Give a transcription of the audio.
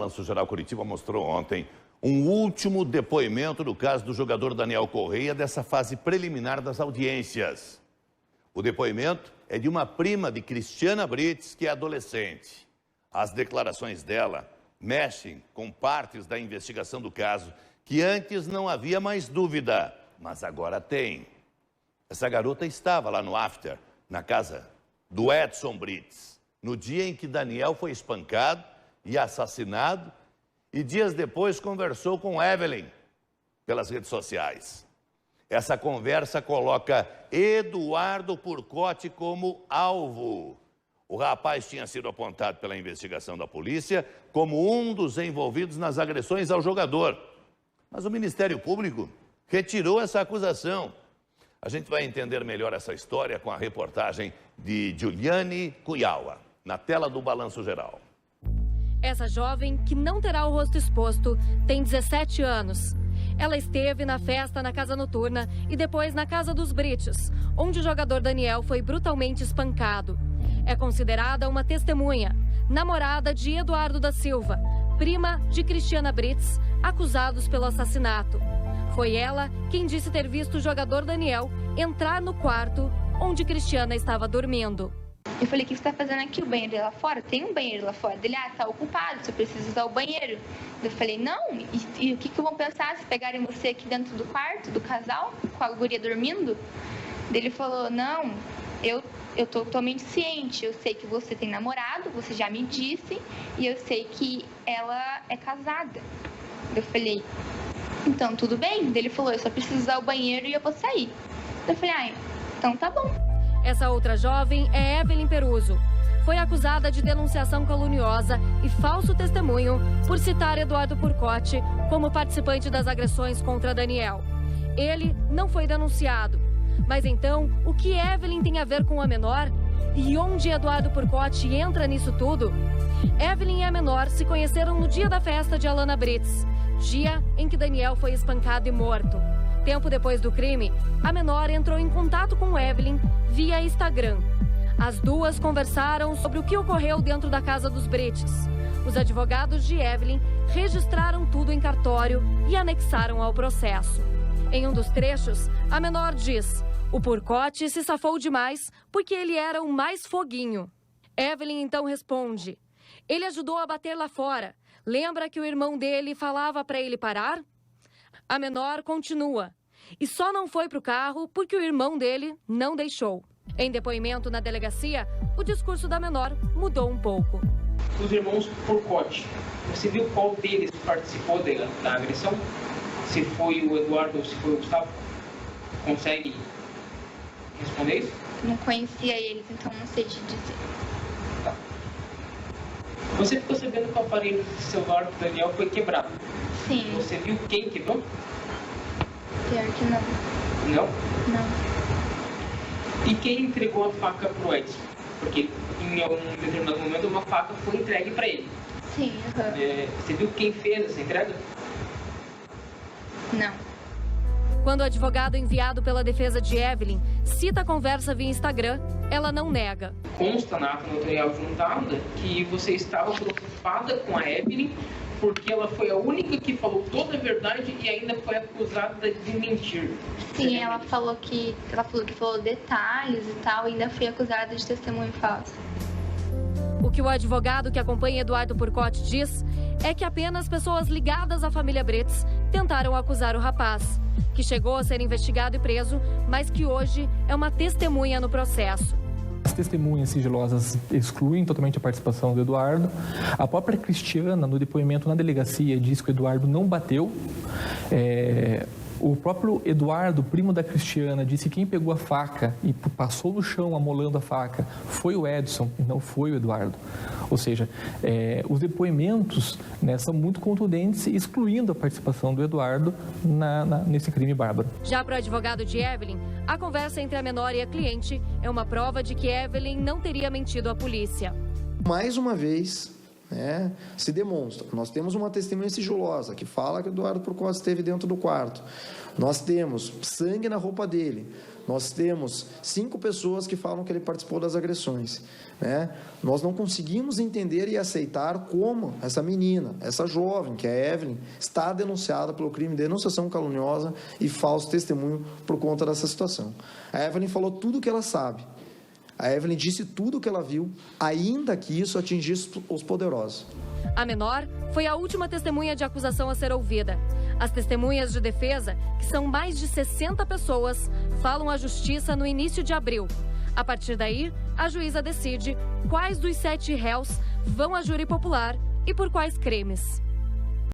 O Balanço Geral Curitiba mostrou ontem um último depoimento no caso do jogador Daniel Correia dessa fase preliminar das audiências. O depoimento é de uma prima de Cristiana Brites, que é adolescente. As declarações dela mexem com partes da investigação do caso que antes não havia mais dúvida, mas agora tem. Essa garota estava lá no after, na casa do Edson Brites, no dia em que Daniel foi espancado e assassinado, e dias depois conversou com Evelyn pelas redes sociais. Essa conversa coloca Eduardo Purcotti como alvo. O rapaz tinha sido apontado pela investigação da polícia como um dos envolvidos nas agressões ao jogador. Mas o Ministério Público retirou essa acusação. A gente vai entender melhor essa história com a reportagem de Juliane Cuiaua, na tela do Balanço Geral. Essa jovem, que não terá o rosto exposto, tem 17 anos. Ela esteve na festa na casa noturna e depois na casa dos Brites, onde o jogador Daniel foi brutalmente espancado. É considerada uma testemunha, namorada de Eduardo da Silva, prima de Cristiana Brites, acusados pelo assassinato. Foi ela quem disse ter visto o jogador Daniel entrar no quarto onde Cristiana estava dormindo. Eu falei, o que você está fazendo aqui? O banheiro lá fora? Tem um banheiro lá fora. Ele, tá ocupado, você precisa usar o banheiro. Eu falei, não, e o que vão pensar se pegarem você aqui dentro do quarto, do casal, com a guria dormindo? Ele falou, não, eu tô totalmente ciente, eu sei que você tem namorado, você já me disse, e eu sei que ela é casada. Eu falei, então tudo bem? Ele falou, eu só preciso usar o banheiro e eu vou sair. Eu falei, então tá bom. Essa outra jovem é Evelyn Peruso. Foi acusada de denunciação caluniosa e falso testemunho por citar Eduardo Purcotti como participante das agressões contra Daniel. Ele não foi denunciado. Mas então, o que Evelyn tem a ver com a menor? E onde Eduardo Purcotti entra nisso tudo? Evelyn e a menor se conheceram no dia da festa de Alana Brites, dia em que Daniel foi espancado e morto. Tempo depois do crime, a menor entrou em contato com Evelyn via Instagram. As duas conversaram sobre o que ocorreu dentro da casa dos Brites. Os advogados de Evelyn registraram tudo em cartório e anexaram ao processo. Em um dos trechos, a menor diz: o Purcotti se safou demais porque ele era o mais foguinho. Evelyn então responde: ele ajudou a bater lá fora. Lembra que o irmão dele falava para ele parar? A menor continua: e só não foi para o carro porque o irmão dele não deixou. Em depoimento na delegacia, o discurso da menor mudou um pouco. Os irmãos Purcotti, você viu qual deles participou da agressão? Se foi o Eduardo ou se foi o Gustavo? Consegue responder isso? Não conhecia eles, então não sei te dizer. Tá. Você ficou sabendo que o aparelho do celular do Daniel foi quebrado? Sim. Você viu quem quebrou? Pior que não. Não? Não. E quem entregou a faca pro Edson? Porque em algum determinado momento uma faca foi entregue para ele. Sim, Você viu quem fez essa entrega? Não. Quando o advogado enviado pela defesa de Evelyn cita a conversa via Instagram, ela não nega. Consta na ata notarial juntada que você estava preocupada com a Evelyn porque ela foi a única que falou toda a verdade e ainda foi acusada de mentir. Sim, ela falou que falou detalhes e tal, e ainda foi acusada de testemunho falso. O que o advogado que acompanha Eduardo Purcotti diz é que apenas pessoas ligadas à família Brites tentaram acusar o rapaz, que chegou a ser investigado e preso, mas que hoje é uma testemunha no processo. As testemunhas sigilosas excluem totalmente a participação do Eduardo. A própria Cristiana, no depoimento na delegacia, diz que o Eduardo não bateu. O próprio Eduardo, primo da Cristiana, disse que quem pegou a faca e passou no chão amolando a faca foi o Edson e não foi o Eduardo. Ou seja, os depoimentos, né, são muito contundentes, excluindo a participação do Eduardo nesse crime bárbaro. Já para o advogado de Evelyn, a conversa entre a menor e a cliente é uma prova de que Evelyn não teria mentido à polícia. Mais uma vez, né, se demonstra. Nós temos uma testemunha sigilosa que fala que o Eduardo Porcotti esteve dentro do quarto. Nós temos sangue na roupa dele. Nós temos 5 pessoas que falam que ele participou das agressões, né? Nós não conseguimos entender e aceitar como essa menina, essa jovem, que é a Evelyn, está denunciada pelo crime de denunciação caluniosa e falso testemunho por conta dessa situação. A Evelyn falou tudo o que ela sabe. A Evelyn disse tudo o que ela viu, ainda que isso atingisse os poderosos. A menor foi a última testemunha de acusação a ser ouvida. As testemunhas de defesa, que são mais de 60 pessoas, falam à justiça no início de abril. A partir daí, a juíza decide quais dos 7 réus vão a júri popular e por quais crimes.